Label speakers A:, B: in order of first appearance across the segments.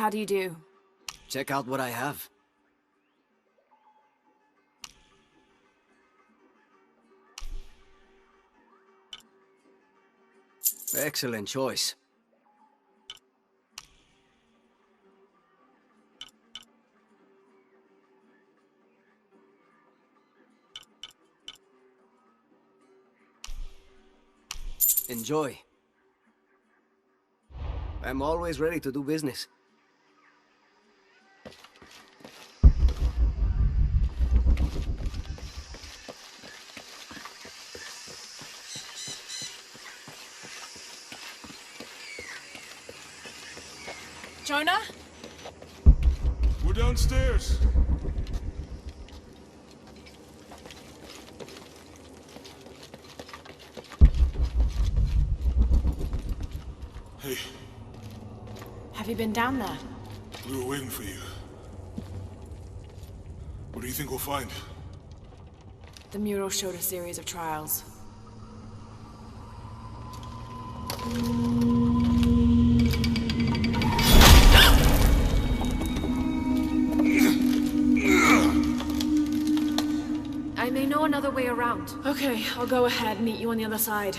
A: how do you do?
B: Check out what I have. Excellent choice. Enjoy. I'm always ready to do business.
A: Jonah?
C: We're downstairs. Hey.
A: Have you been down there?
C: We were waiting for you. What do you think we'll find?
A: The mural showed a series of trials. I may know another way around. Okay, I'll go ahead, meet you on the other side.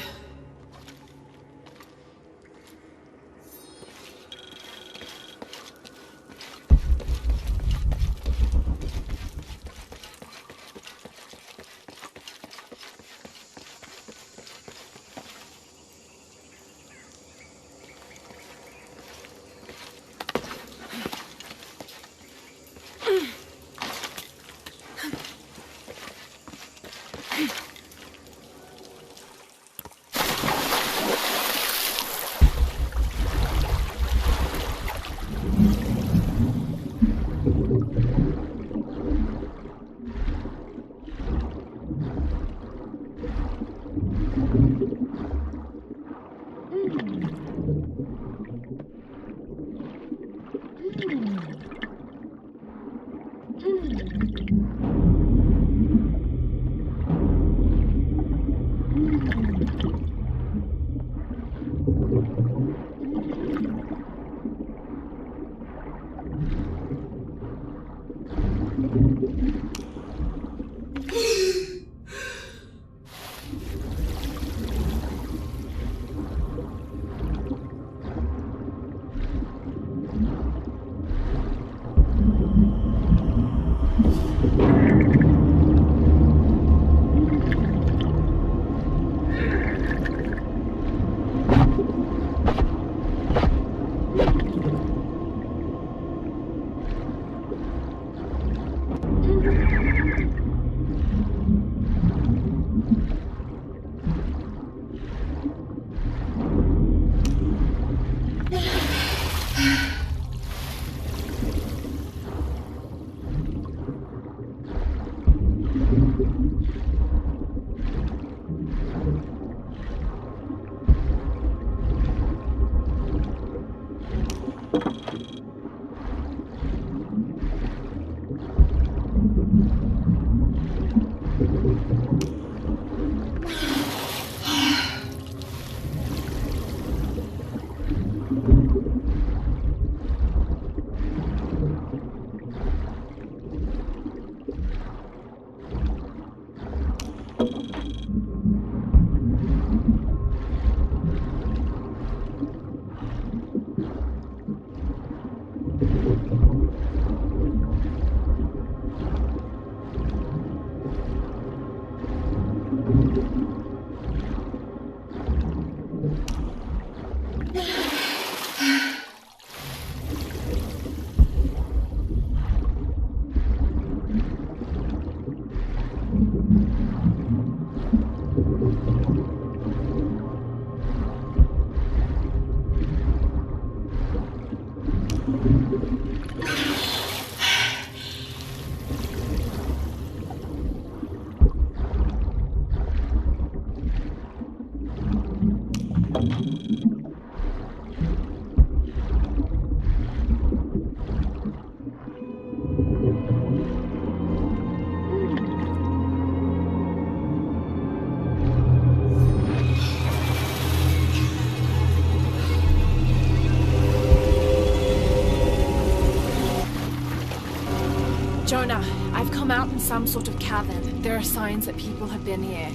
A: come out in some sort of cavern. There are signs that people have been here.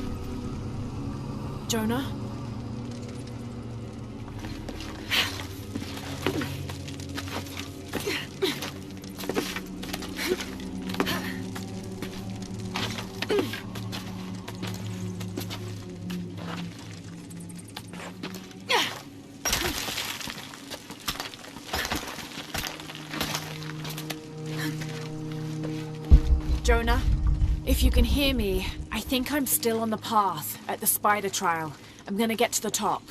A: Jonah? Jonah, if you can hear me, I think I'm still on the path at the spider trial. I'm gonna get to the top.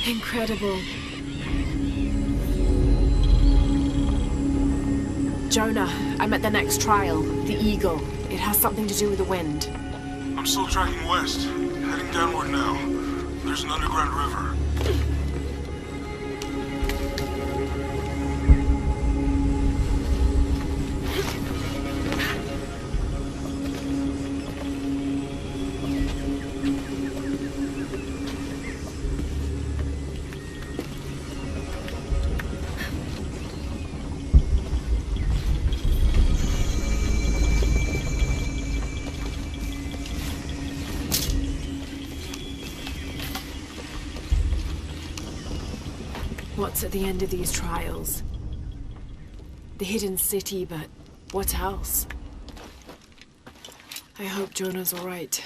A: Incredible. Jonah, I'm at the next trial, the Eagle. It has something to do with the wind.
C: I'm still tracking west, heading downward now. There's an underground river.
A: What's at the end of these trials? The hidden city, but what else? I hope Jonah's all right.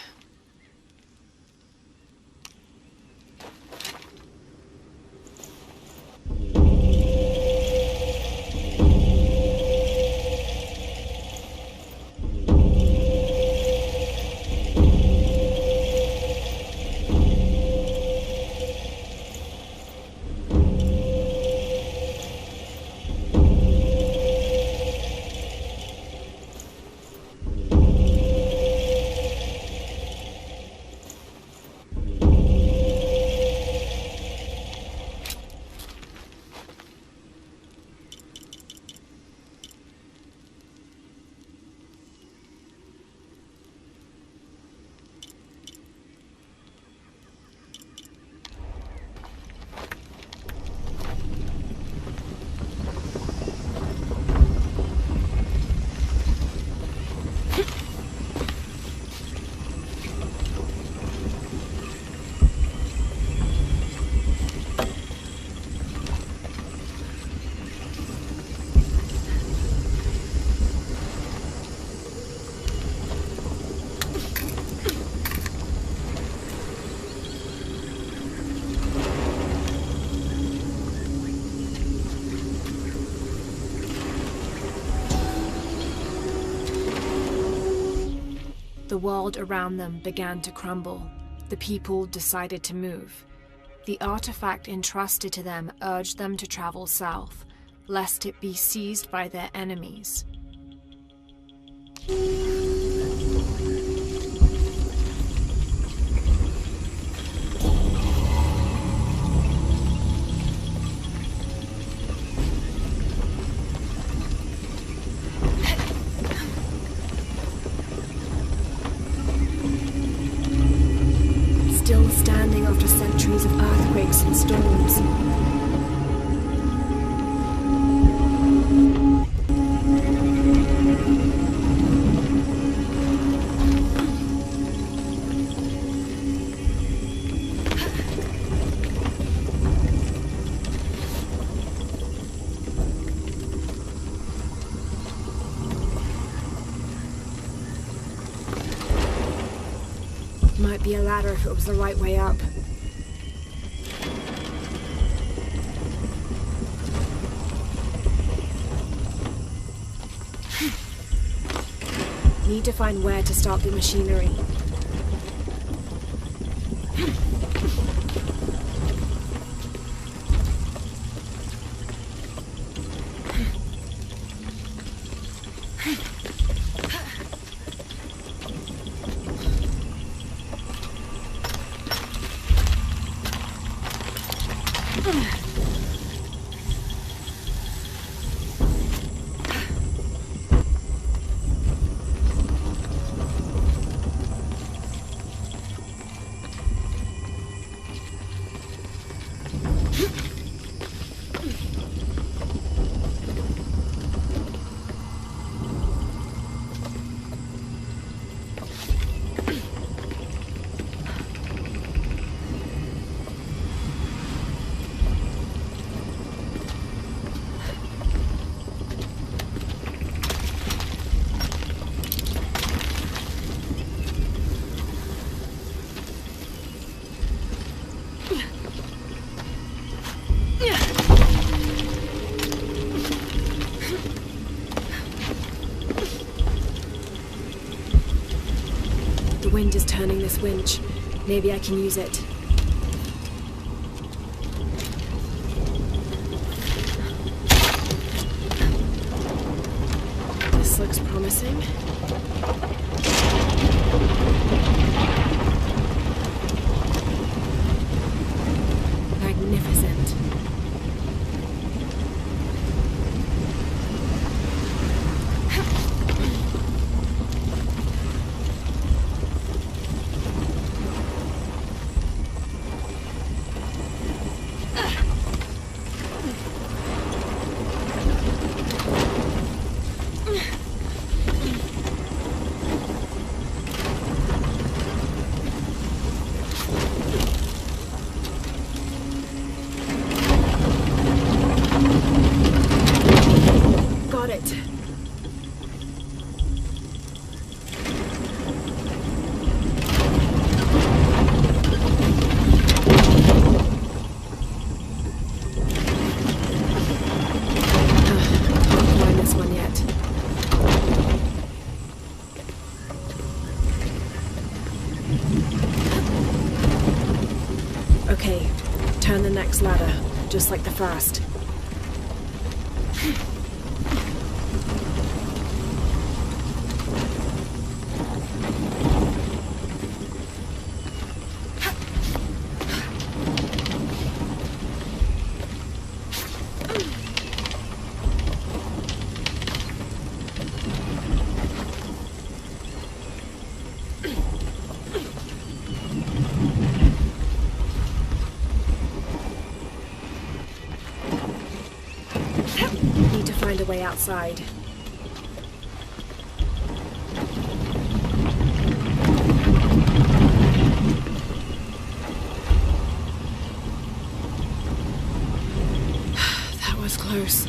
A: The world around them began to crumble. The people decided to move. The artifact entrusted to them urged them to travel south, lest it be seized by their enemies. Still standing after centuries of earthquakes and storms. Might be a ladder if it was the right way up. Need to find where to start the machinery. The wind is turning this winch. Maybe I can use it. This looks promising. Magnificent. Got it. Can't climb this one yet. Okay, turn the next ladder, just like the first. Need to find a way outside. That was close.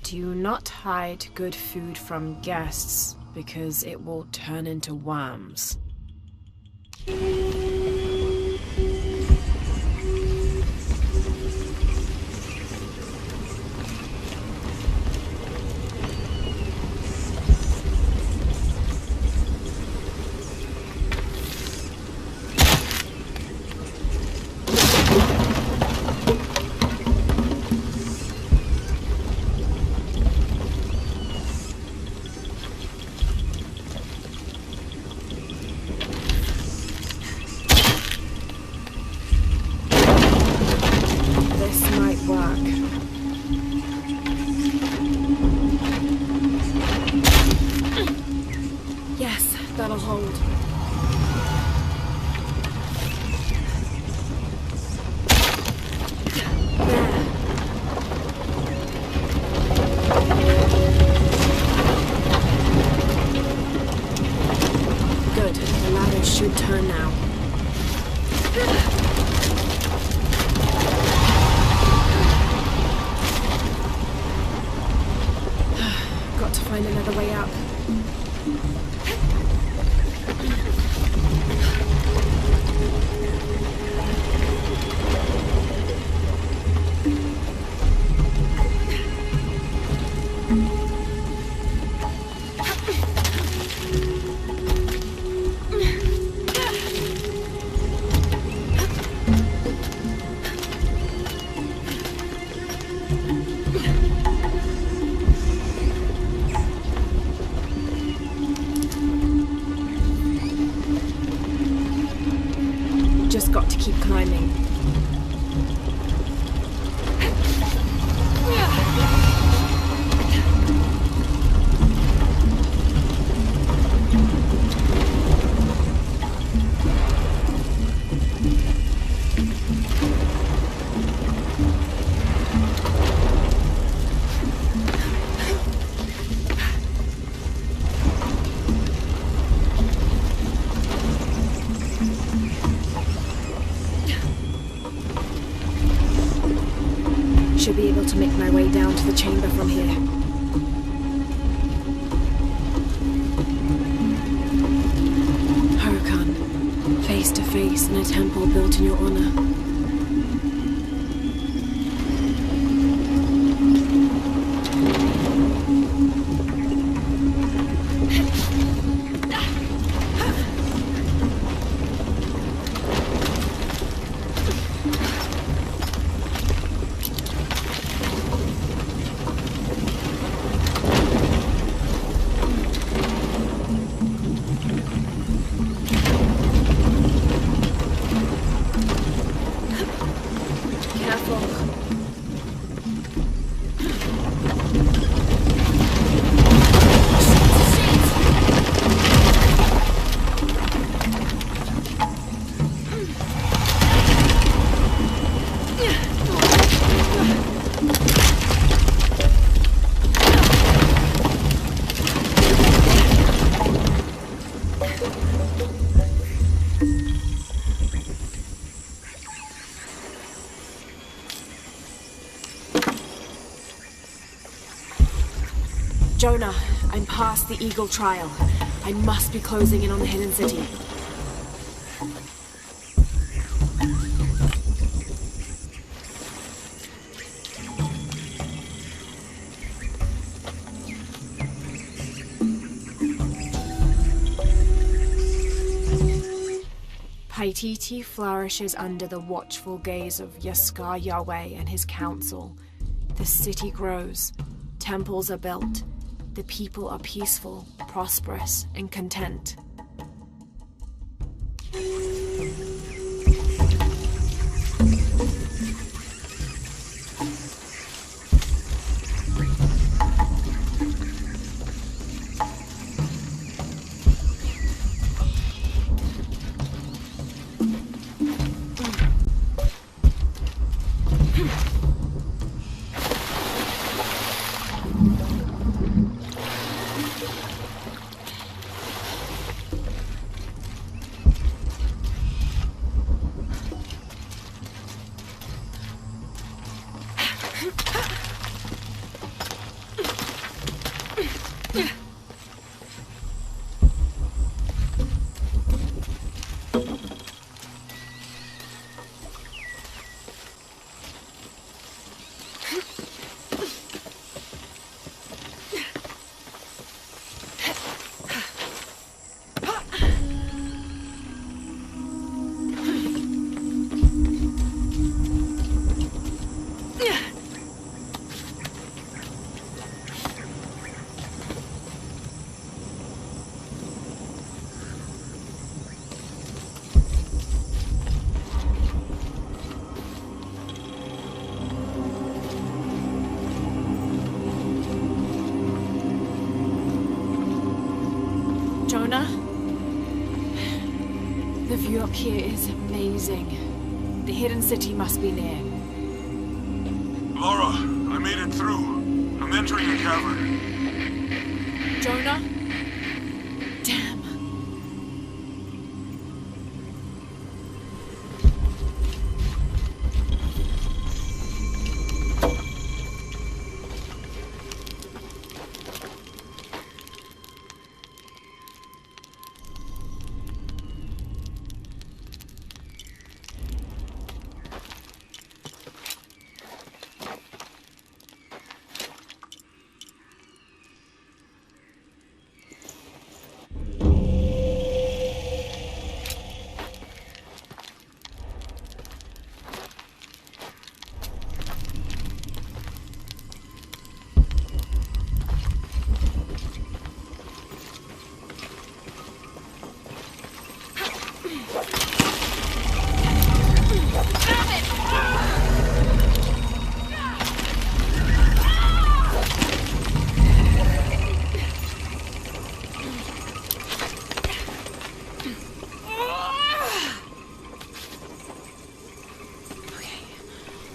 A: Do not hide good food from guests. because it will turn into worms. That'll hold. Good. The ladder should turn now. Got to find another way up. Just got to keep climbing. Should be able to make my way down to the chamber from here. HERON, face to face in a temple built in your honor. Jonah, I'm past the Eagle Trial. I must be closing in on the Hidden City. Paititi flourishes under the watchful gaze of Yaskar Yahweh and his council. The city grows. Temples are built. The people are peaceful, prosperous, and content. The view up here is amazing. The hidden city must be near.
C: Laura, I made it through. I'm entering the cavern.
A: Jonah? Damn.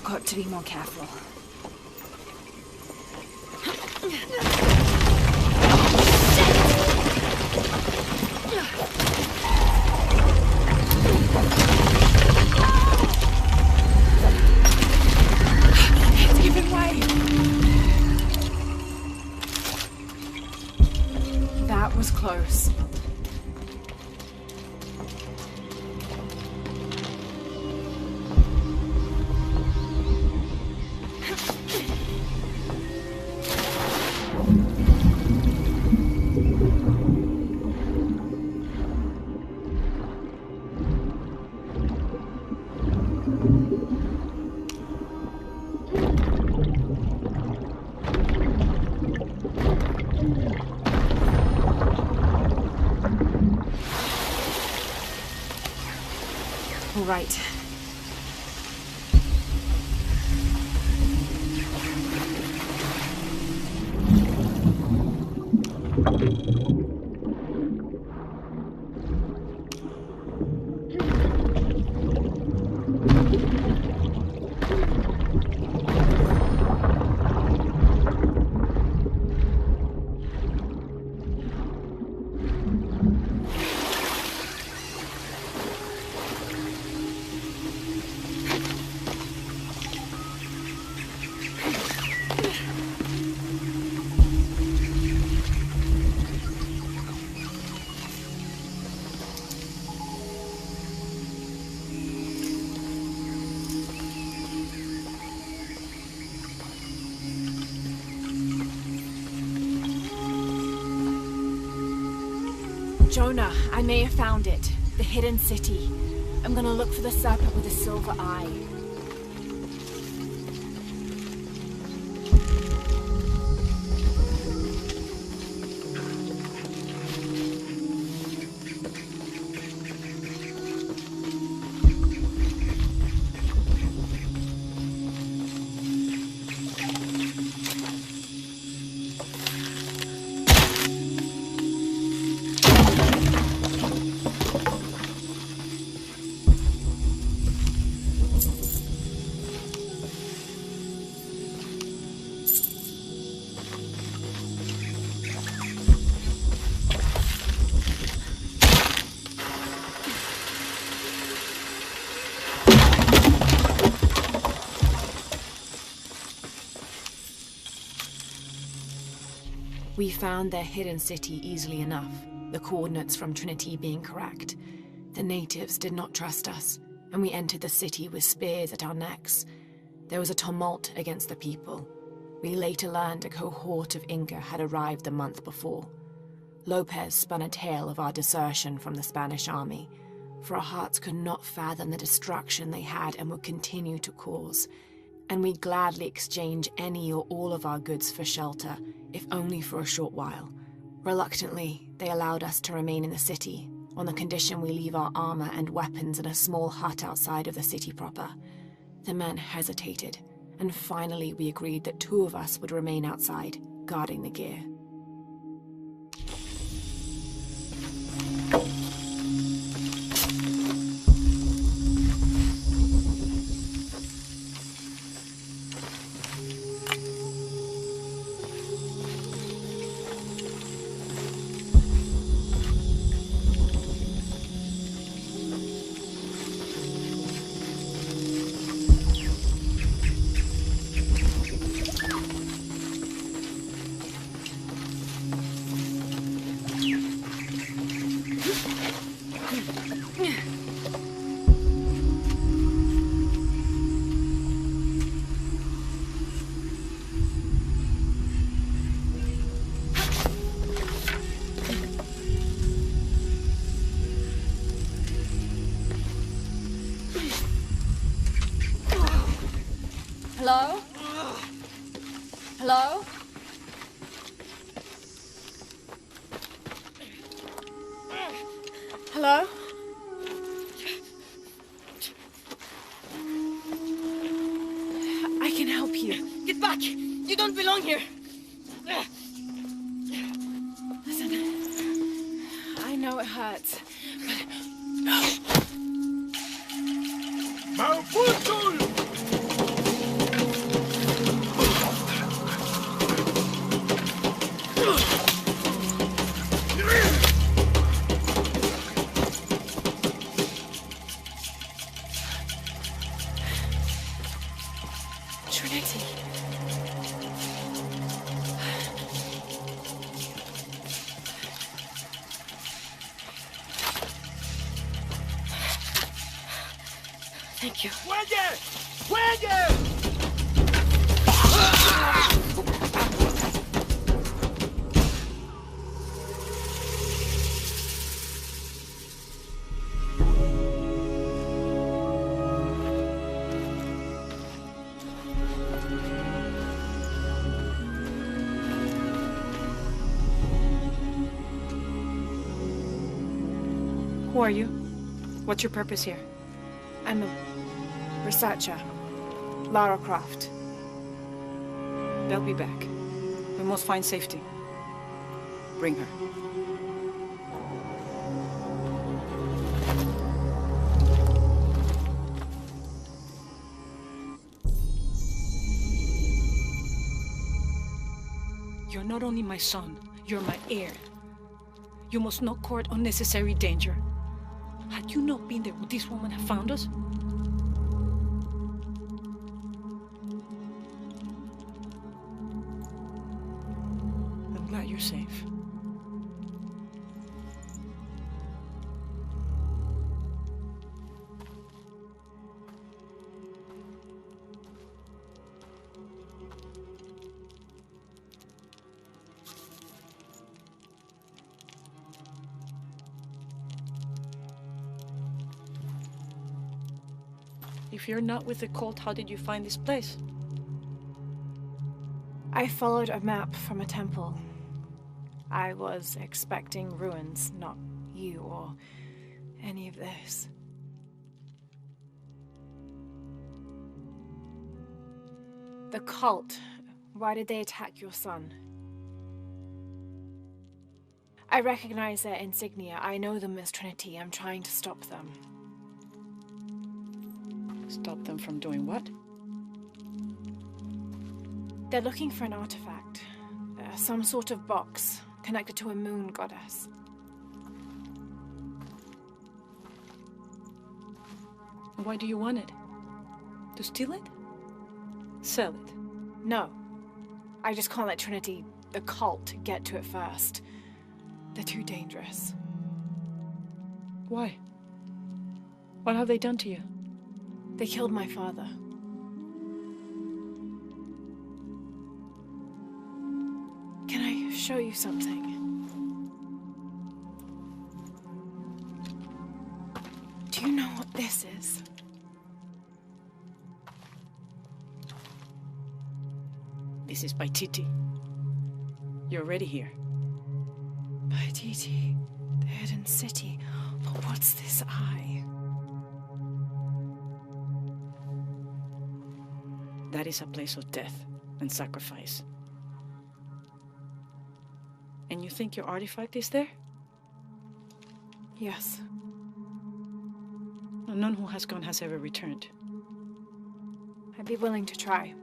A: Got to be more careful. It's giving way. That was close. All right. Jonah, I may have found it. The hidden city. I'm gonna look for the serpent with a silver eye. We found their hidden city easily enough, the coordinates from Trinity being correct. The natives did not trust us, and we entered the city with spears at our necks. There was a tumult against the people. We later learned a cohort of Inca had arrived the month before. Lopez spun a tale of our desertion from the Spanish army, for our hearts could not fathom the destruction they had and would continue to cause. And we'd gladly exchange any or all of our goods for shelter, if only for a short while. Reluctantly, they allowed us to remain in the city, on the condition we leave our armor and weapons in a small hut outside of the city proper. The men hesitated, and finally we agreed that 2 of us would remain outside, guarding the gear. Hello? Hello? Hello? I can help you.
D: Get back! You don't belong here!
A: Listen, I know it hurts, but... Trinity.
D: Thank you.
E: Who are you? What's your purpose here?
A: I'm a researcher. Lara Croft.
E: They'll be back. We must find safety. Bring her. You're not only my son, you're my heir. You must not court unnecessary danger. Had you not been there, would this woman have found us? I'm glad you're safe. If you're not with the cult, how did you find this place?
A: I followed a map from a temple. I was expecting ruins, not you or any of this. The cult. Why did they attack your son? I recognize their insignia. I know them as Trinity. I'm trying to stop them.
E: Stop them from doing what?
A: They're looking for an artifact. Some sort of box connected to a moon goddess.
E: Why do you want it? To steal it? Sell it?
A: No. I just can't let Trinity, the cult, get to it first. They're too dangerous.
E: Why? What have they done to you?
A: They killed my father. Can I show you something? Do you know what this is?
E: This is by Titi. You're already here.
A: By Titi, the hidden city. But what's this eye?
E: That is a place of death and sacrifice. And you think your artifact is there?
A: Yes.
E: None who has gone has ever returned.
A: I'd be willing to try.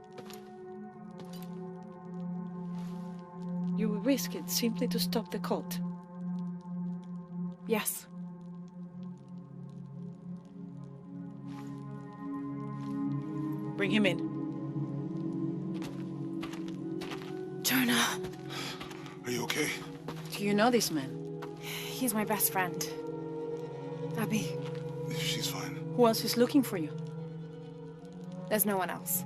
E: You would risk it simply to stop the cult.
A: Yes.
E: Bring him in.
A: Jonah.
C: Are you okay?
E: Do you know this man?
A: He's my best friend. Abby.
C: She's fine.
E: Who else is looking for you?
A: There's no one else.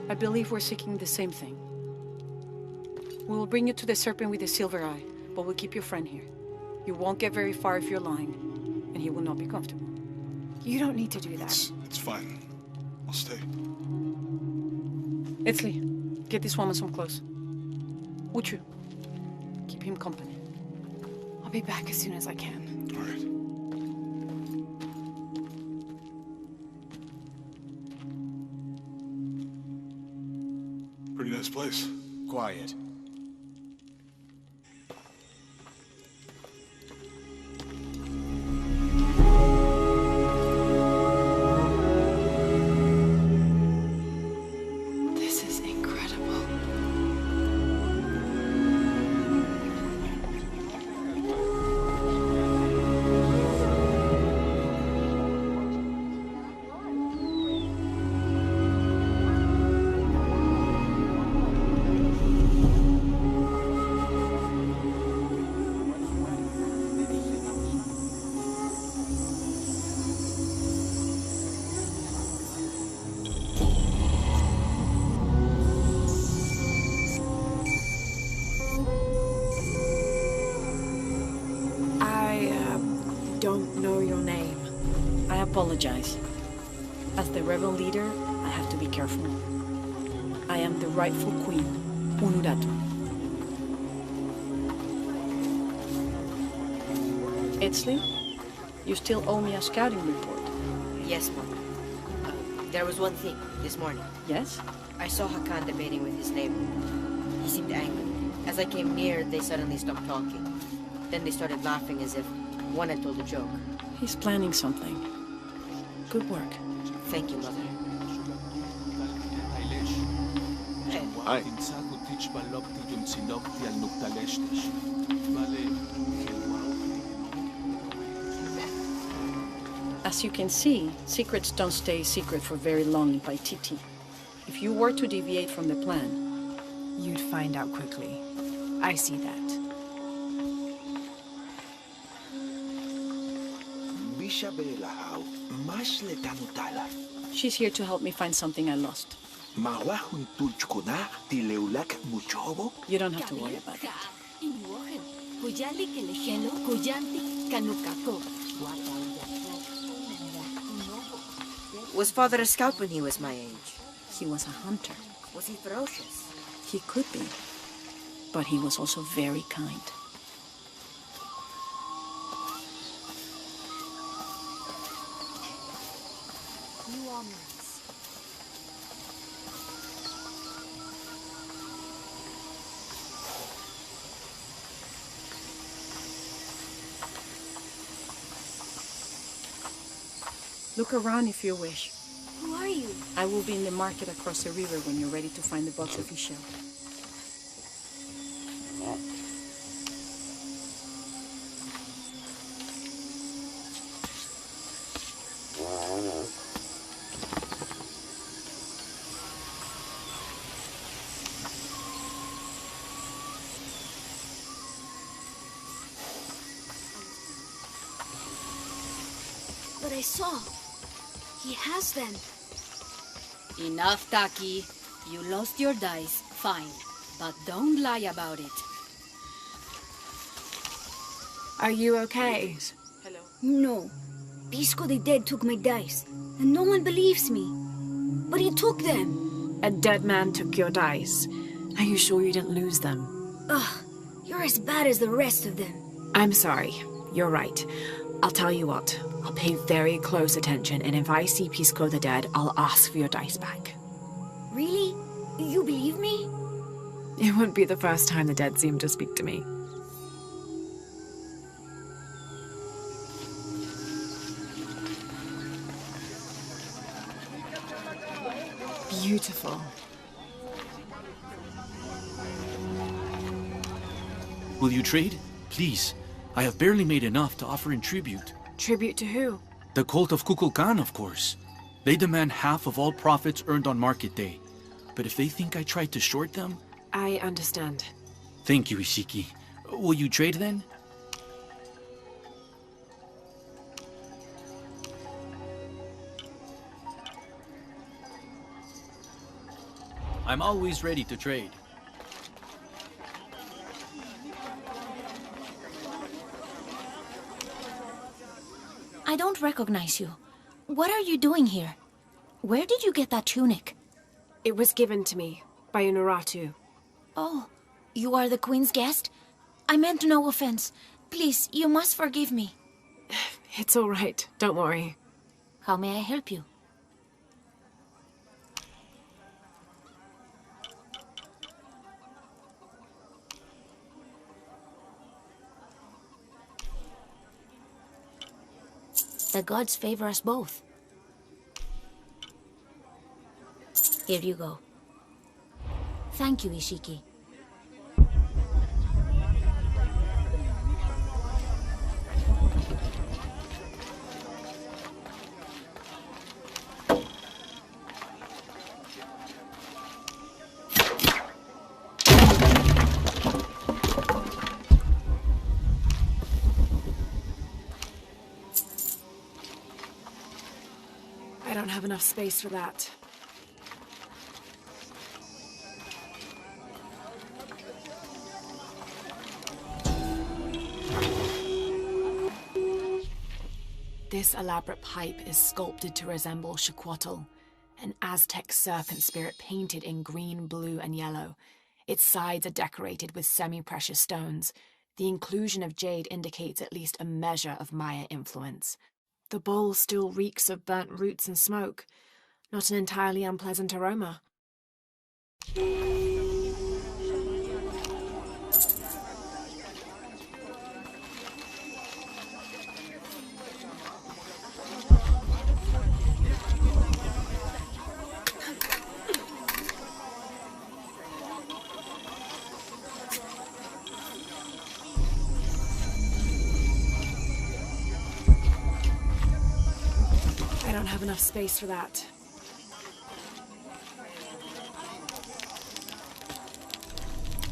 E: I believe we're seeking the same thing. We will bring you to the serpent with the silver eye, but we'll keep your friend here. You won't get very far if you're lying, and he will not be comfortable.
A: You don't need to do that.
C: It's fine. I'll stay.
E: Etzli, get this woman some clothes. Uchu, keep him company.
A: I'll be back as soon as I can.
C: All right. Pretty nice place.
F: Quiet.
A: This is incredible. Don't know your name.
E: I apologize. As the rebel leader, I have to be careful. I am the rightful queen, Unuratu. Etzli, you still owe me a scouting report.
G: Yes, Mom. There was one thing, this morning.
E: Yes?
G: I saw Hakan debating with his neighbor. He seemed angry. As I came near, they suddenly stopped talking. Then they started laughing as if one had told a joke.
E: He's planning something. Good work.
G: Thank you, Mother.
F: Hi.
E: As you can see, secrets don't stay secret for very long in Paititi. If you were to deviate from the plan,
A: You'd find out quickly. I see that.
E: she's here to help me find something I lost. You don't have to worry about it.
G: Was Father a scout when he was my age?
E: He was a hunter.
G: Was he ferocious?
E: He could be. But he was also very kind.
A: You are nice.
E: Look around if you wish.
A: Who are you?
E: I will be in the market across the river when you're ready to find the box of his shell.
H: But I saw. He has them.
I: Enough, Taki. You lost your dice, fine. But don't lie about it.
A: Are you okay?
E: Hello.
H: No. Pisco the Dead took my dice, and no one believes me. But he took them.
A: A dead man took your dice. Are you sure you didn't lose them?
H: Ugh, you're as bad as the rest of them.
A: I'm sorry. You're right. I'll tell you what. I'll pay very close attention, and if I see Pisco the Dead, I'll ask for your dice back.
H: Really? You believe me?
A: It wouldn't be the first time the dead seemed to speak to me. Beautiful.
J: Will you trade? Please. I have barely made enough to offer in tribute.
A: Tribute to who?
J: The cult of Kukulkan, of course. They demand half of all profits earned on market day. But if they think I tried to short them...
A: I understand.
J: Thank you, Ishiki. Will you trade then? I'm always ready to trade.
H: I don't recognize you. What are you doing here? Where did you get that tunic?
A: It was given to me by Unuratu.
H: Oh, you are the Queen's guest? I meant no offense. Please, you must forgive me.
A: It's all right, don't worry.
H: How may I help you? The gods favor us both. Here you go. Thank you, Ishiki.
A: I don't have enough space for that. This elaborate pipe is sculpted to resemble Xicuatl, an Aztec serpent spirit painted in green, blue, and yellow. Its sides are decorated with semi-precious stones. The inclusion of jade indicates at least a measure of Maya influence. The bowl still reeks of burnt roots and smoke. Not an entirely unpleasant aroma. I don't have enough space for that.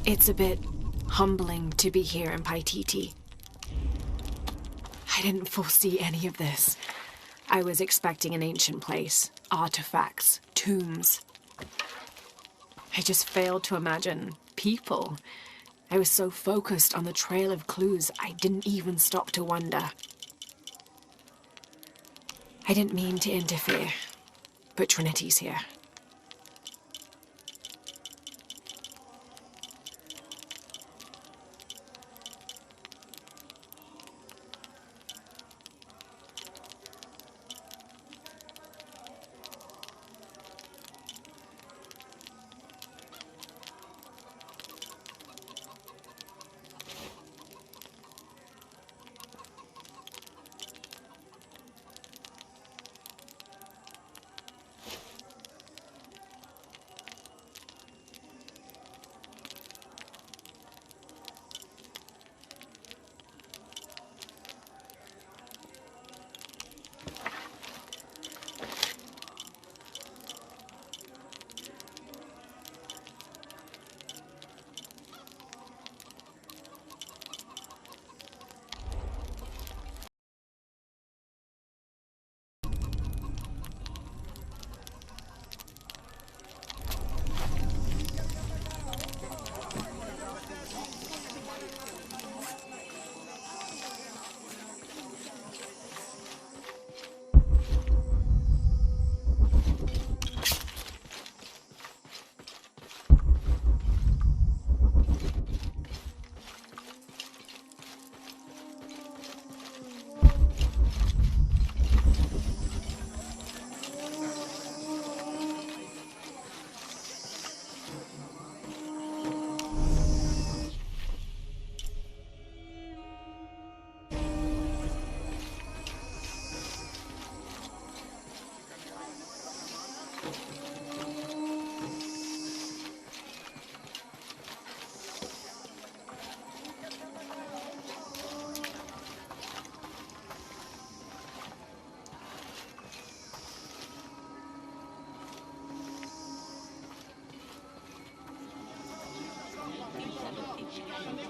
A: It's a bit humbling to be here in Paititi. I didn't foresee any of this. I was expecting an ancient place, artifacts, tombs. I just failed to imagine people. I was so focused on the trail of clues, I didn't even stop to wonder. I didn't mean to interfere, but Trinity's here.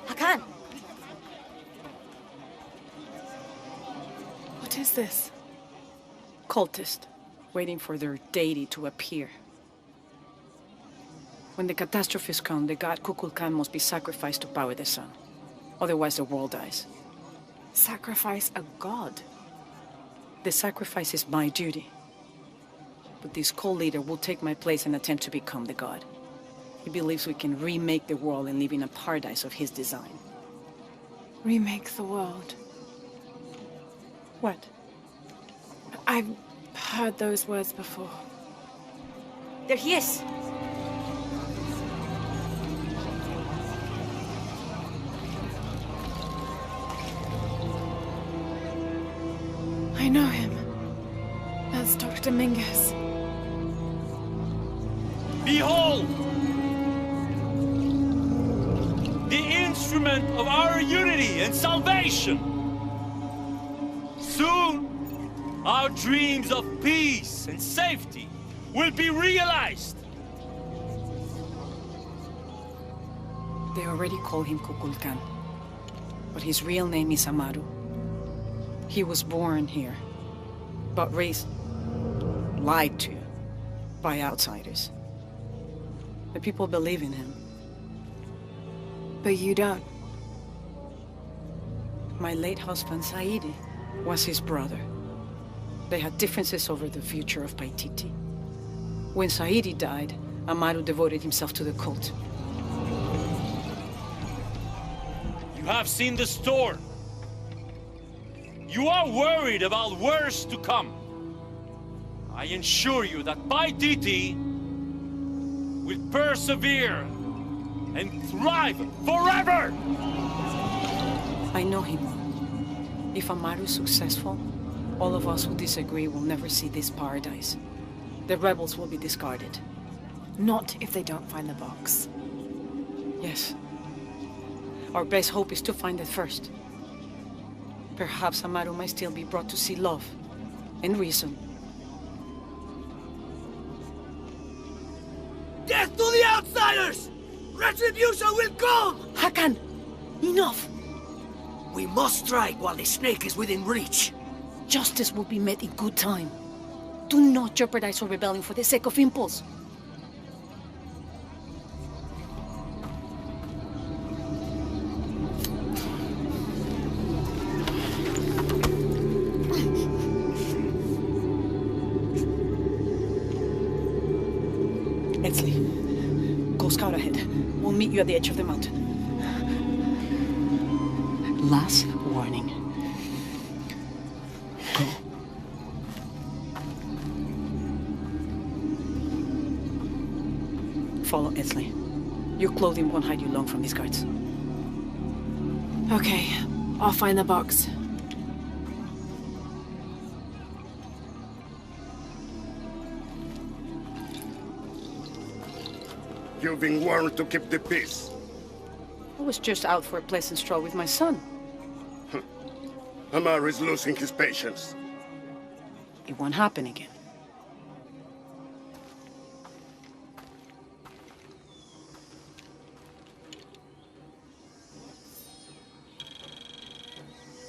H: Hakan!
A: What is this?
E: Cultist, waiting for their deity to appear. When the catastrophes come, the god Kukulkan must be sacrificed to power the sun. Otherwise the world dies.
A: Sacrifice a god?
E: The sacrifice is my duty. But this cult leader will take my place and attempt to become the god. He believes we can remake the world and live in a paradise of his design.
A: Remake the world.
E: What?
A: I've heard those words before.
H: There he is.
A: I know him. That's Dr. Dominguez.
K: Behold! The instrument of our unity and salvation! Soon, our dreams of peace and safety will be realized!
E: They already call him Kukulkan, but his real name is Amaru. He was born here, but raised, lied to by outsiders. The people believe in him.
A: But you don't.
E: My late husband, Saidi, was his brother. They had differences over the future of Paititi. When Saidi died, Amaru devoted himself to the cult.
K: You have seen the storm. You are worried about worse to come. I assure you that Paititi will persevere and thrive forever!
E: I know him well. If Amaru is successful, all of us who disagree will never see this paradise. The rebels will be discarded.
A: Not if they don't find the box.
E: Yes. Our best hope is to find it first. Perhaps Amaru might still be brought to see love and reason.
B: Death to the outsiders! Retribution will come!
E: Hakan! Enough!
B: We must strike while the snake is within reach.
E: Justice will be met in good time. Do not jeopardize our rebellion for the sake of impulse. Edsley, go scout ahead. We'll meet you at the edge of the mountain. Last warning. Go. Follow Edsley. Your clothing won't hide you long from these guards.
A: Okay, I'll find the box.
L: You've been warned to keep the peace.
E: I was just out for a pleasant stroll with my son.
L: Amaru is losing his patience.
E: It won't happen again.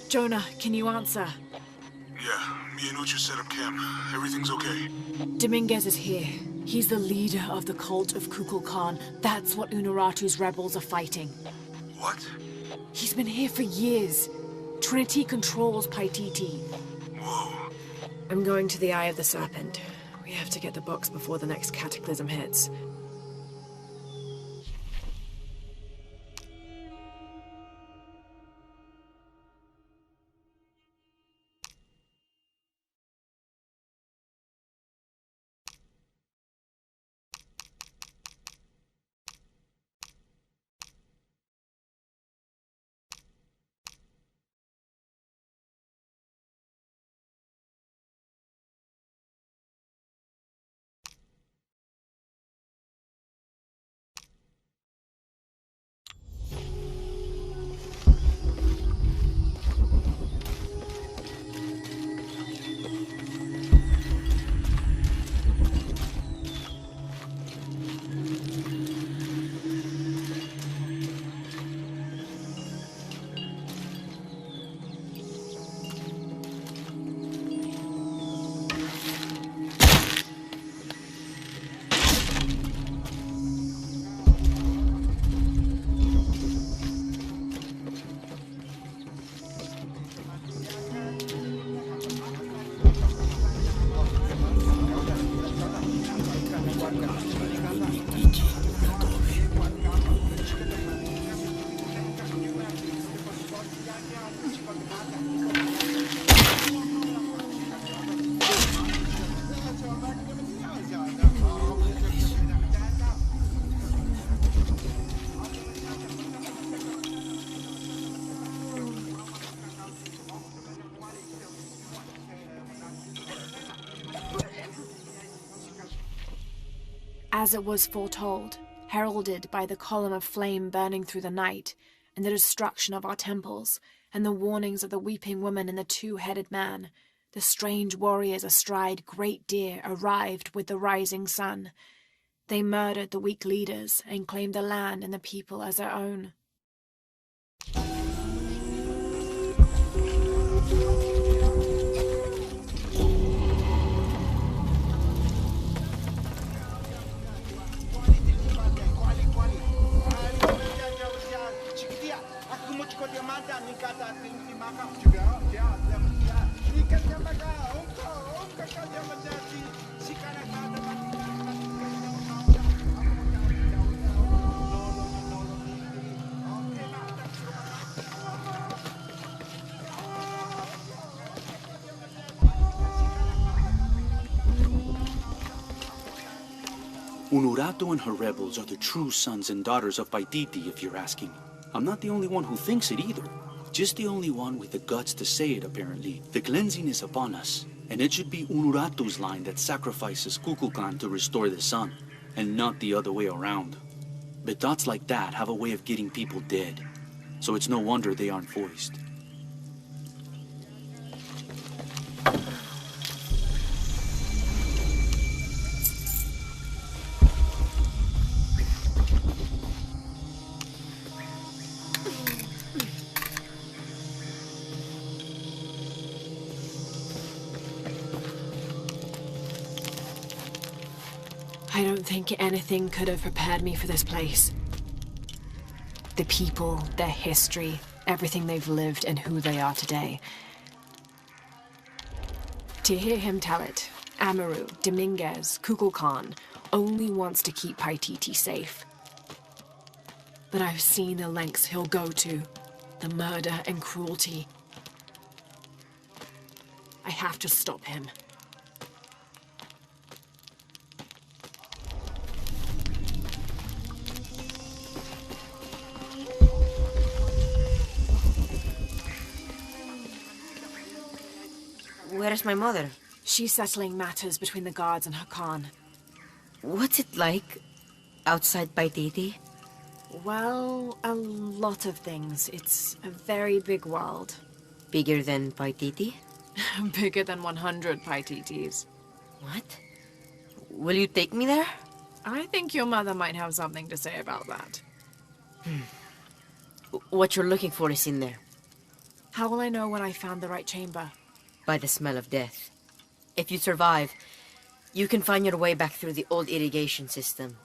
A: Jonah, can you answer?
C: Yeah, me and Ucha set up camp. Everything's okay.
A: Dominguez is here. He's the leader of the cult of Kukulkan. That's what Unuratu's rebels are fighting.
C: What?
A: He's been here for years. Trinity controls Paititi.
C: Whoa.
A: I'm going to the Eye of the Serpent. We have to get the box before the next cataclysm hits. As it was foretold, heralded by the column of flame burning through the night, and the destruction of our temples, and the warnings of the weeping woman and the two-headed man, the strange warriors astride great deer arrived with the rising sun. They murdered the weak leaders and claimed the land and the people as their own.
J: Unurato and her rebels are the true sons and daughters of Paititi, if you're asking. I'm not the only one who thinks it either. Just the only one with the guts to say it, apparently. The cleansing is upon us, and it should be Unurato's line that sacrifices Kukulkan to restore the sun, and not the other way around. But thoughts like that have a way of getting people dead, so it's no wonder they aren't voiced.
A: I don't think anything could have prepared me for this place. The people, their history, everything they've lived, and who they are today. To hear him tell it, Amaru, Dominguez, Kukulkan only wants to keep Paititi safe. But I've seen the lengths he'll go to, the murder and cruelty. I have to stop him.
G: Where's my mother?
A: She's settling matters between the guards and her Khan.
G: What's it like outside Paititi?
A: Well, a lot of things. It's a very big world.
G: Bigger than Paititi?
A: Bigger than 100 Paititis.
G: What? Will you take me there?
A: I think your mother might have something to say about that.
G: What you're looking for is in there.
A: How will I know when I found the right chamber?
G: By the smell of death. If you survive, you can find your way back through the old irrigation system.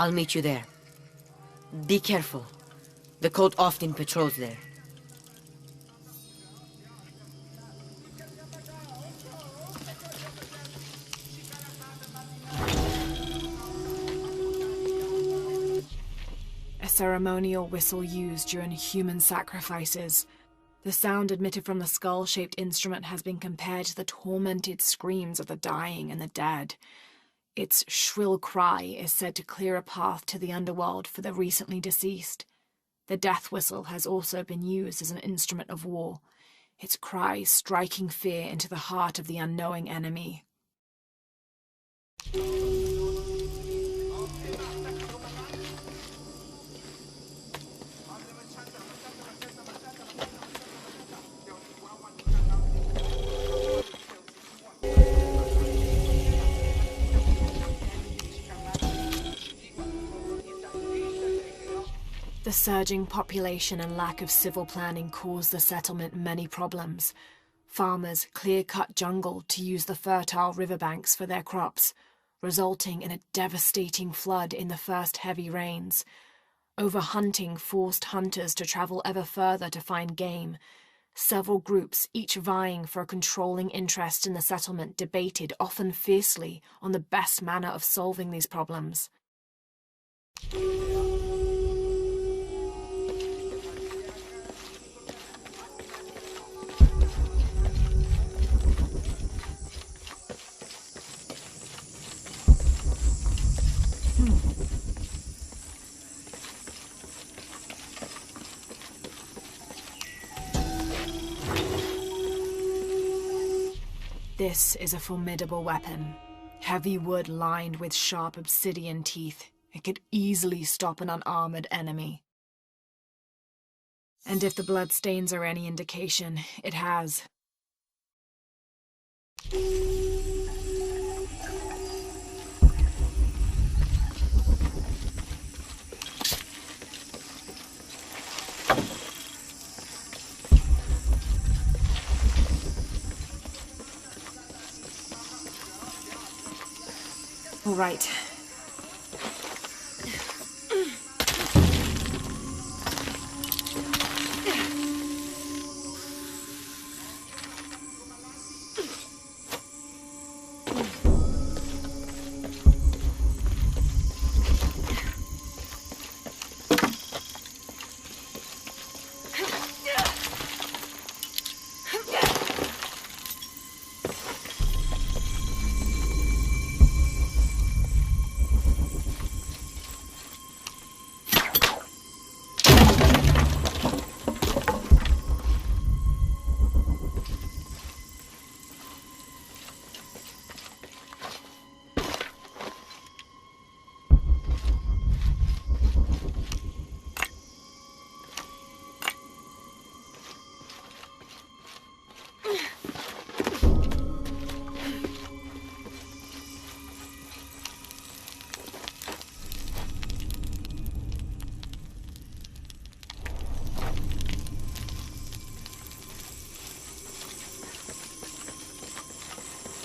G: I'll meet you there. Be careful. The cult often patrols there.
A: A ceremonial whistle used during human sacrifices. The sound emitted from the skull-shaped instrument has been compared to the tormented screams of the dying and the dead. Its shrill cry is said to clear a path to the underworld for the recently deceased. The death whistle has also been used as an instrument of war, its cry striking fear into the heart of the unknowing enemy. The surging population and lack of civil planning caused the settlement many problems. Farmers clear-cut jungle to use the fertile riverbanks for their crops, resulting in a devastating flood in the first heavy rains. Overhunting forced hunters to travel ever further to find game. Several groups, each vying for a controlling interest in the settlement, debated, often fiercely, on the best manner of solving these problems. This is a formidable weapon. Heavy wood lined with sharp obsidian teeth, it could easily stop an unarmored enemy. And if the bloodstains are any indication, it has. All right.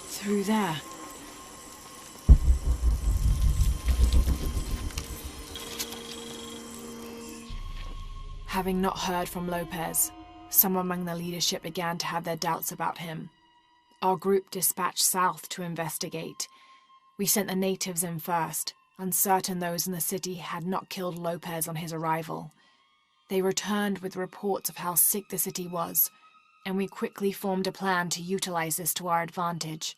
A: Through there. Having not heard from Lopez, some among the leadership began to have their doubts about him. Our group dispatched south to investigate. We sent the natives in first, uncertain those in the city had not killed Lopez on his arrival. They returned with reports of how sick the city was, and we quickly formed a plan to utilize this to our advantage.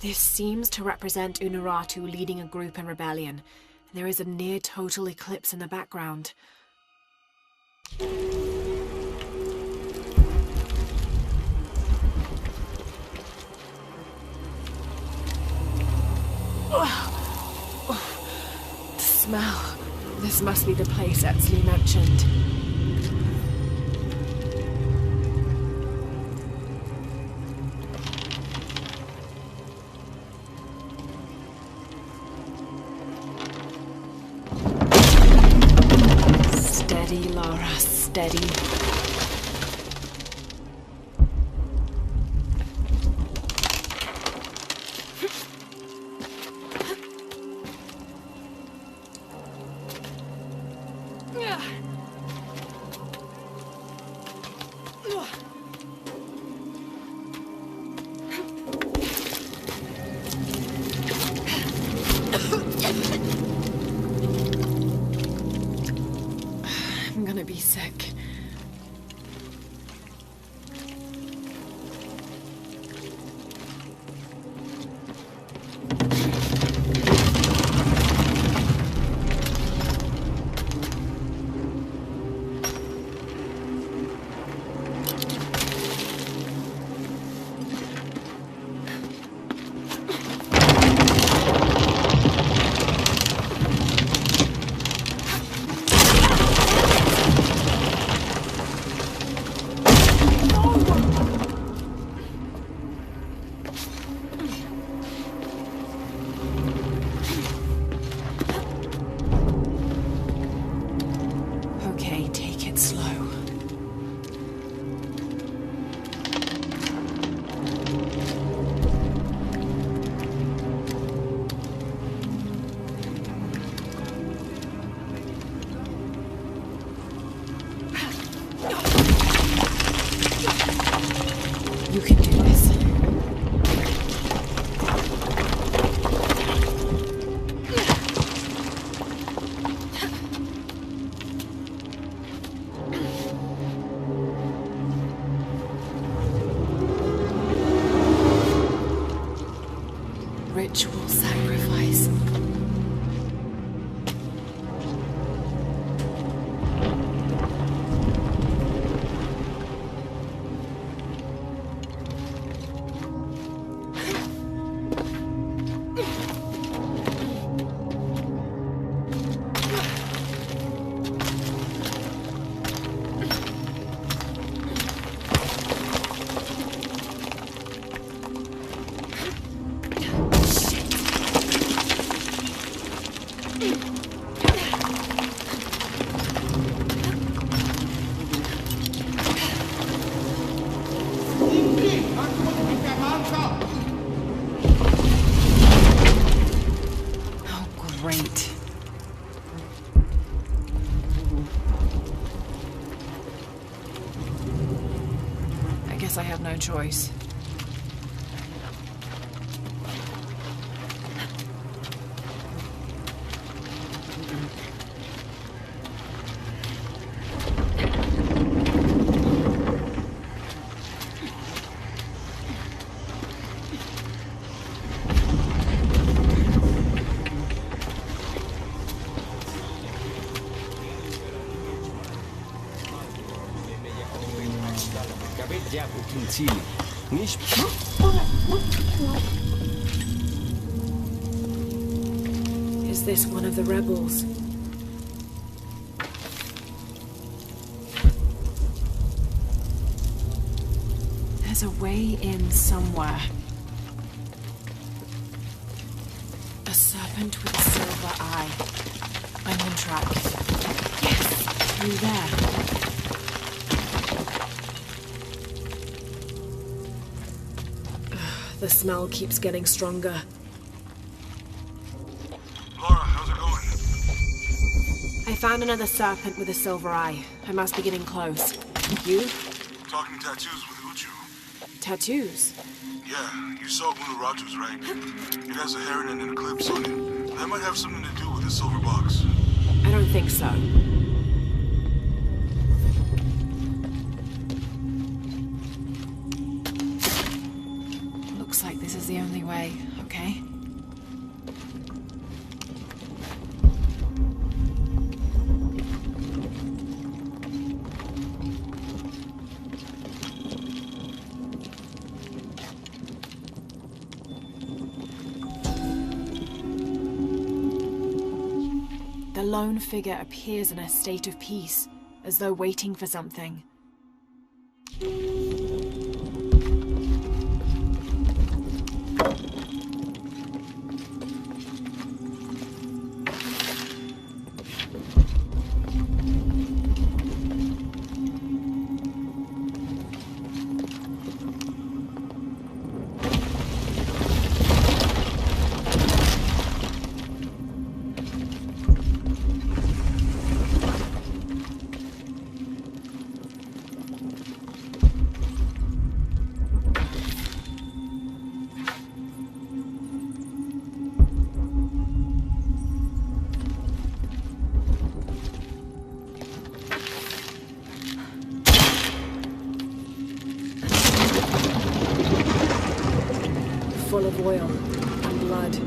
A: This seems to represent Unuratu leading a group in rebellion. There is a near-total eclipse in the background. The smell. This must be the place Etzli mentioned. Steady, Lara, steady. I'm gonna be sick. Great. I guess I have no choice. Is this one of the rebels? There's a way in somewhere. A serpent with a silver eye. I'm on track. Yes, through there. The smell keeps getting stronger.
C: Laura, how's it going?
A: I found another serpent with a silver eye. I must be getting close. You?
C: Talking tattoos with Uchu.
A: Tattoos?
C: Yeah, you saw Unuratu's, right? It has a heron and an eclipse on it. That might have something to do with the silver box.
A: I don't think so. Looks like this is the only way, okay? The lone figure appears in a state of peace, as though waiting for something. Full of oil and blood.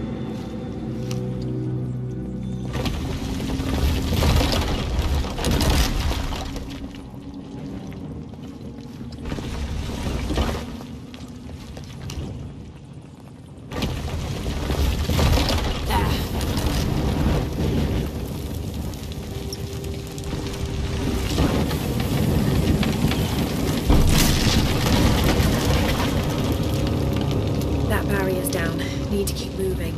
A: Barrier's down. Need to keep moving.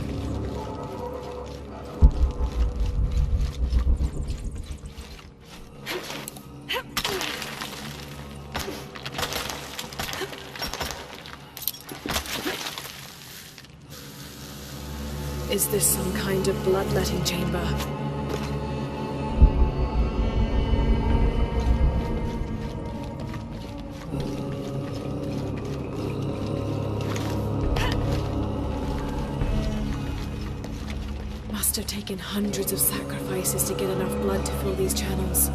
A: Is this some kind of bloodletting chamber? Must have taken hundreds of sacrifices to get enough blood to fill these channels.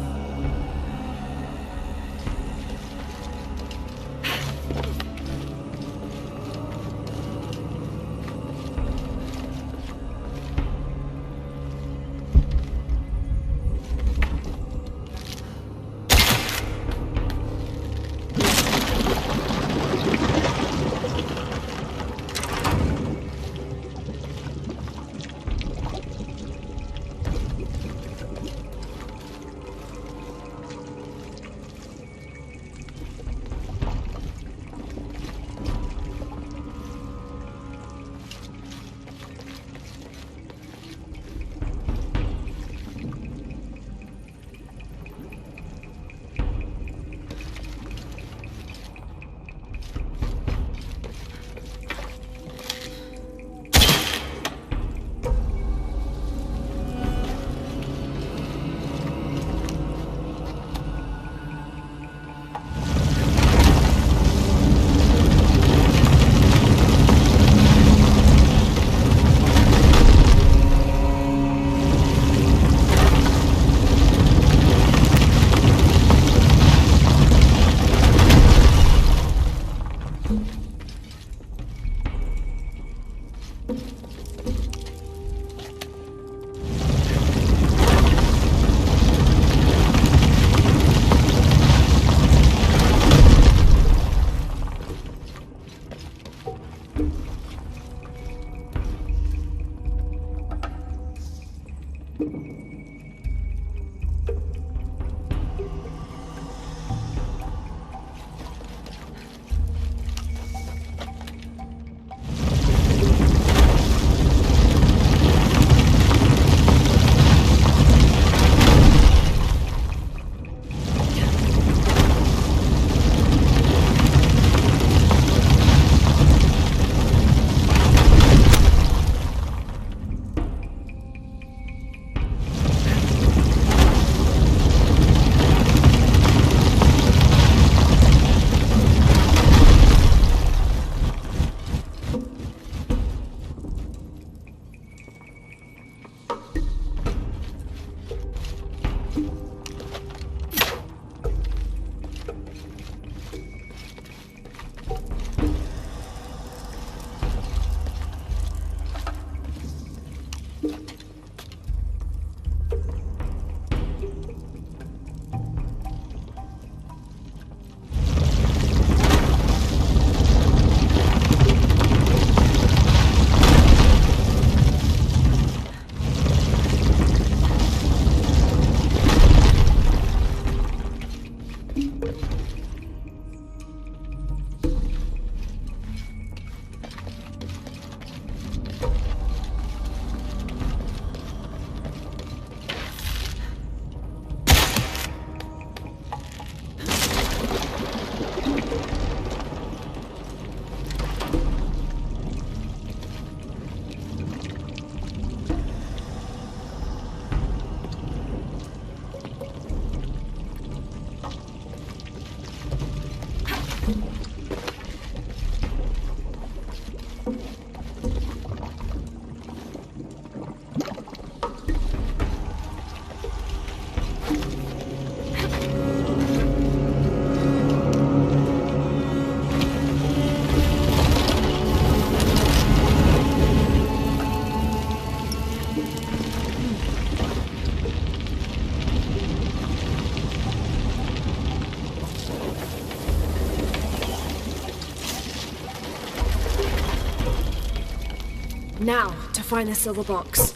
A: Now, to find the silver box.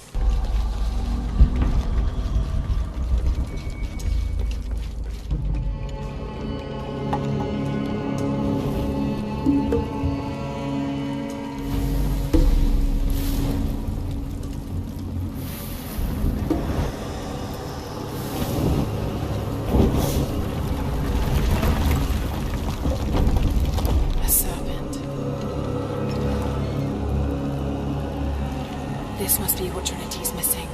A: This must be what Trinity's missing.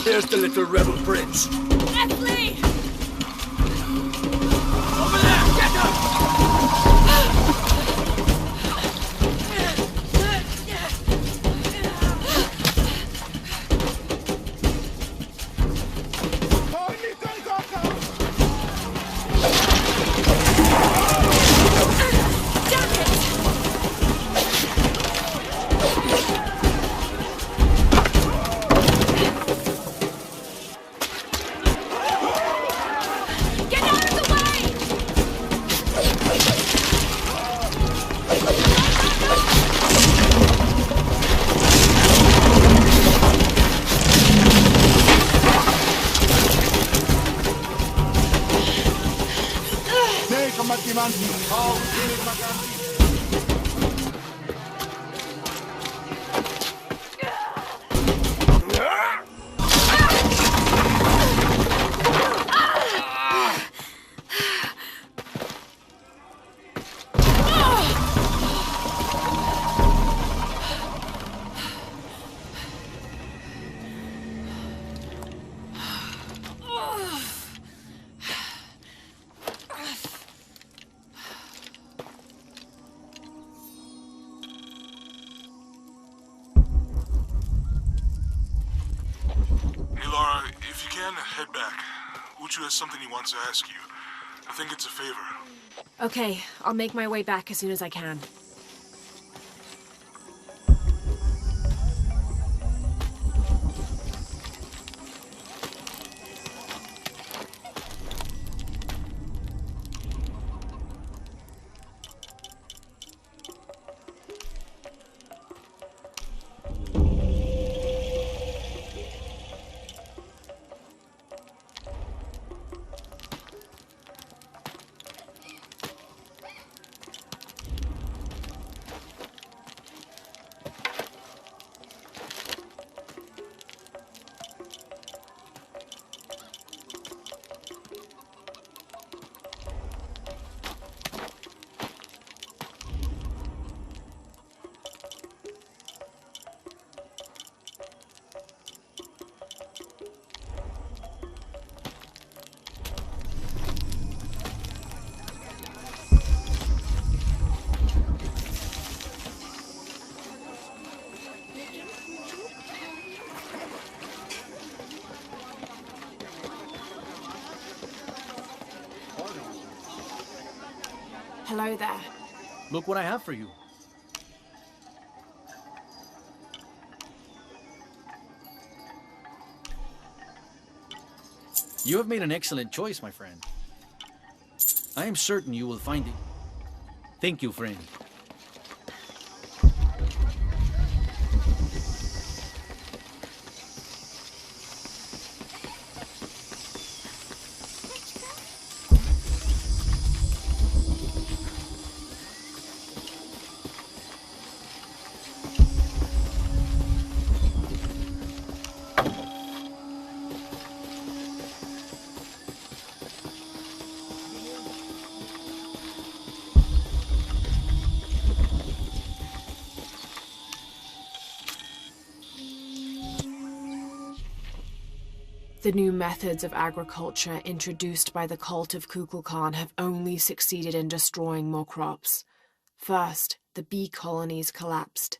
B: There's the little rebel prince.
D: Leslie!
B: Over there! Get
C: Uchu has something he wants to ask you. I think it's a favor.
A: Okay, I'll make my way back as soon as I can. Hello there.
F: Look what I have for you. You have made an excellent choice, my friend. I am certain you will find it. Thank you, friend.
A: The new methods of agriculture introduced by the cult of Kukulkan have only succeeded in destroying more crops. First, the bee colonies collapsed.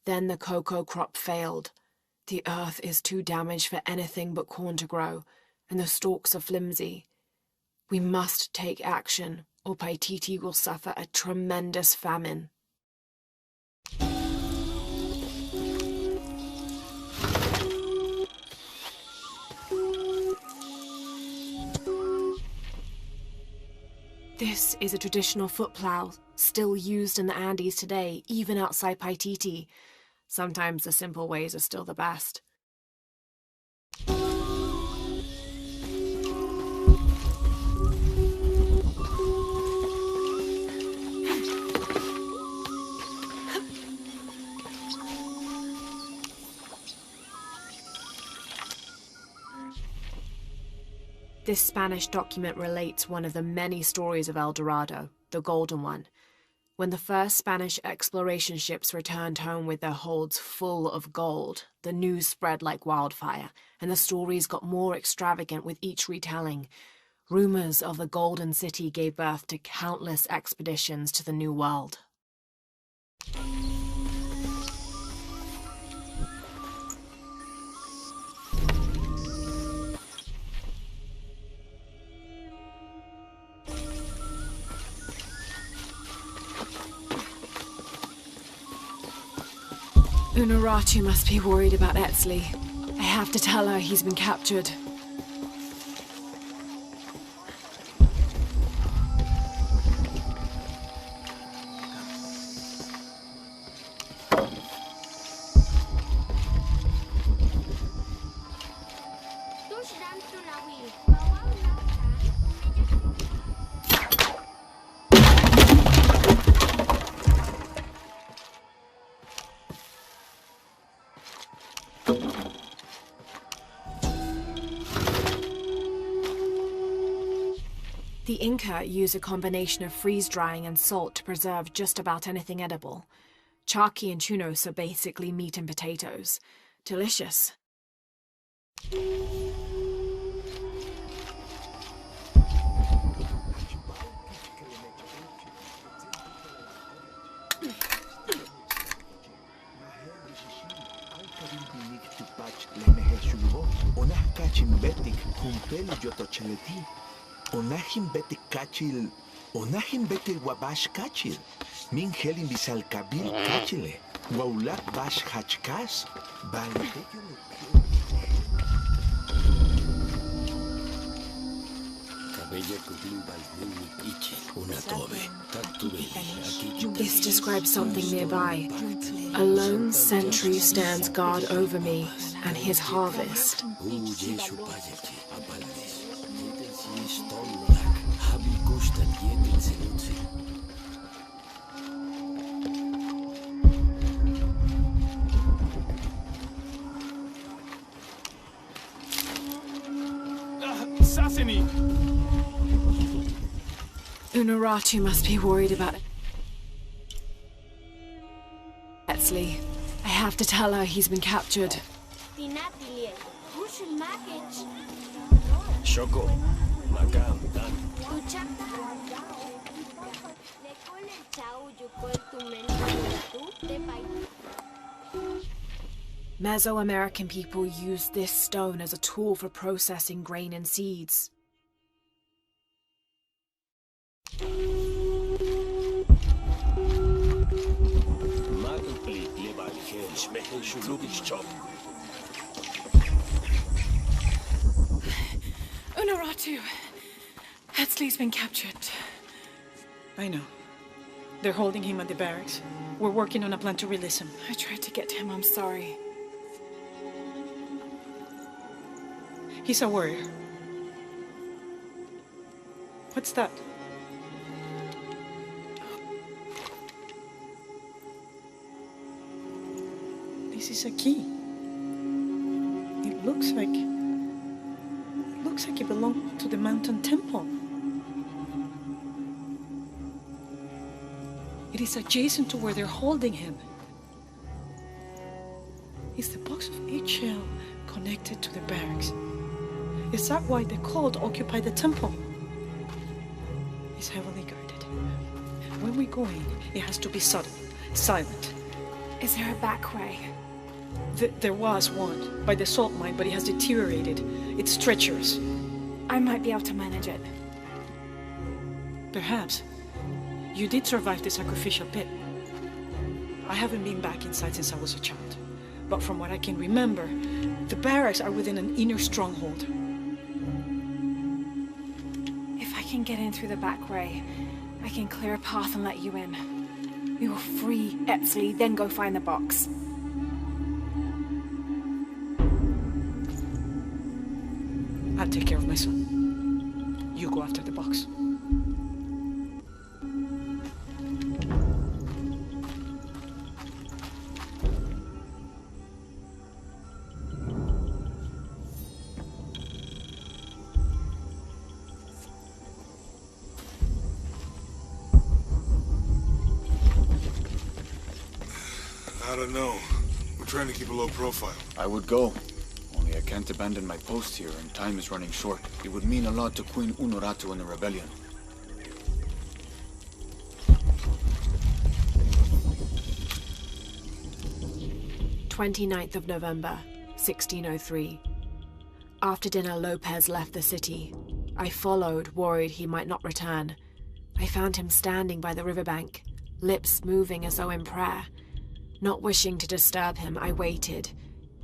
A: Then the cocoa crop failed. The earth is too damaged for anything but corn to grow, and the stalks are flimsy. We must take action, or Paititi will suffer a tremendous famine. This is a traditional foot plow, still used in the Andes today, even outside Paititi. Sometimes the simple ways are still the best. This Spanish document relates one of the many stories of El Dorado, the Golden One. When the first Spanish exploration ships returned home with their holds full of gold, the news spread like wildfire, and the stories got more extravagant with each retelling. Rumors of the Golden City gave birth to countless expeditions to the New World. Unuratu must be worried about Etzli. I have to tell her he's been captured. The Inca use a combination of freeze-drying and salt to preserve just about anything edible. Charqui and chunos are basically meat and potatoes. Delicious.
M: Onah kachil betik kumpeli yotocheleti. Onahim betik kachil. Onahim betik wabash kachil. Min helin bisal kabil kachile. Waulak bash hachkas.
A: This describes something nearby. A lone sentry stands guard over me and his harvest.
K: Sasini!
A: Unuratu must be worried about Etsley. I have to tell her he's been captured.
B: Shoko, Magam, Dan.
A: Mesoamerican people used this stone as a tool for processing grain and seeds.
E: Unuratu! Etsley's been captured. I know. They're holding him at the barracks. We're working on a plan to release him.
A: I tried to get to him, I'm sorry.
E: He's a warrior. What's that? This is a key. It looks like it belonged to the mountain temple. It is adjacent to where they're holding him. Is the box of HL connected to the barracks? Is that why the cult occupied the temple? It's heavily guarded. When we go in, it has to be sudden, silent.
A: Is there a back way?
E: There was one, by the salt mine, but it has deteriorated. It's treacherous.
A: I might be able to manage it.
E: Perhaps. You did survive the sacrificial pit. I haven't been back inside since I was a child. But from what I can remember, the barracks are within an inner stronghold.
A: If I can get in through the back way, I can clear a path and let you in. We will free Etsley, then go find the box.
E: I'll take care of my son. You go after the box.
C: I don't know. We're trying to keep a low profile.
J: I would go. Only I can't abandon my post here, and time is running short. It would mean a lot to Queen Unuratu and the rebellion.
A: "29th of November, 1603. After dinner, Lopez left the city. I followed, worried he might not return. I found him standing by the riverbank, lips moving as though in prayer. Not wishing to disturb him, I waited.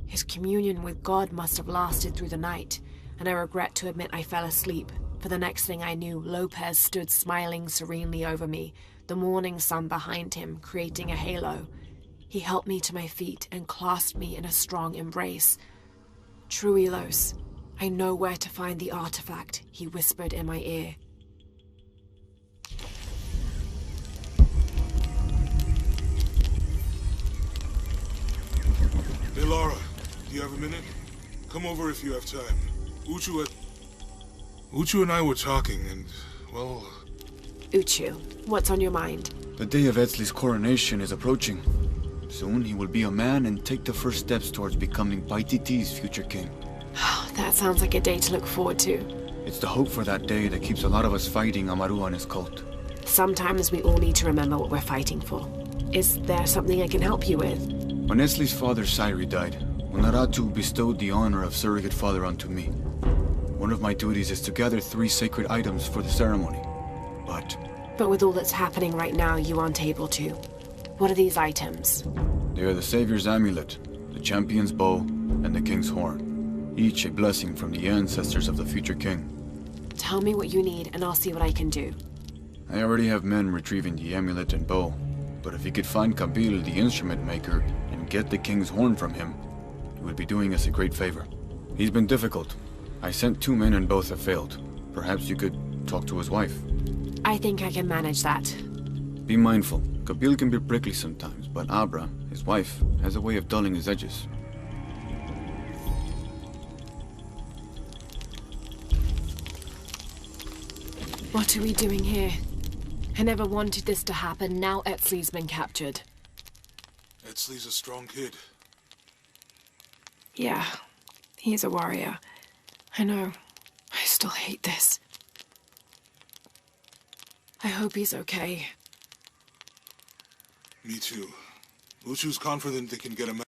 A: His communion with God must have lasted through the night, and I regret to admit I fell asleep, for the next thing I knew, Lopez stood smiling serenely over me, the morning sun behind him, creating a halo. He helped me to my feet and clasped me in a strong embrace. "Truilos, I know where to find the artifact," he whispered in my ear.
C: Hey, Laura, do you have a minute? Come over if you have time. Uchu and I were talking, and, well...
A: Uchu, what's on your mind?
J: The day of Etsley's coronation is approaching. Soon he will be a man and take the first steps towards becoming Paititi's future king.
A: That sounds like a day to look forward to.
J: It's the hope for that day that keeps a lot of us fighting Amaru and his cult.
A: Sometimes we all need to remember what we're fighting for. Is there something I can help you with?
J: When Etsley's father, Sairi, died,
N: Unaratu bestowed the honor of surrogate father onto me. One of my duties is to gather 3 sacred items for the ceremony.
A: But with all that's happening right now, you aren't able to. What are these items?
N: They are the Savior's amulet, the champion's bow, and the king's horn. Each a blessing from the ancestors of the future king.
A: Tell me what you need, and I'll see what I can do.
N: I already have men retrieving the amulet and bow, but if you could find Kabil, the instrument maker, and get the king's horn from him, you would be doing us a great favor. He's been difficult. I sent 2 men and both have failed. Perhaps you could talk to his wife.
A: I think I can manage that.
N: Be mindful. Kabil can be prickly sometimes, but Abra, his wife, has a way of dulling his edges.
A: What are we doing here? I never wanted this to happen. Now Etzli's been captured.
C: Etzli's a strong kid.
A: Yeah, he's a warrior. I know. I still hate this. I hope he's okay.
C: Me too. Uchu's confident they can get him out.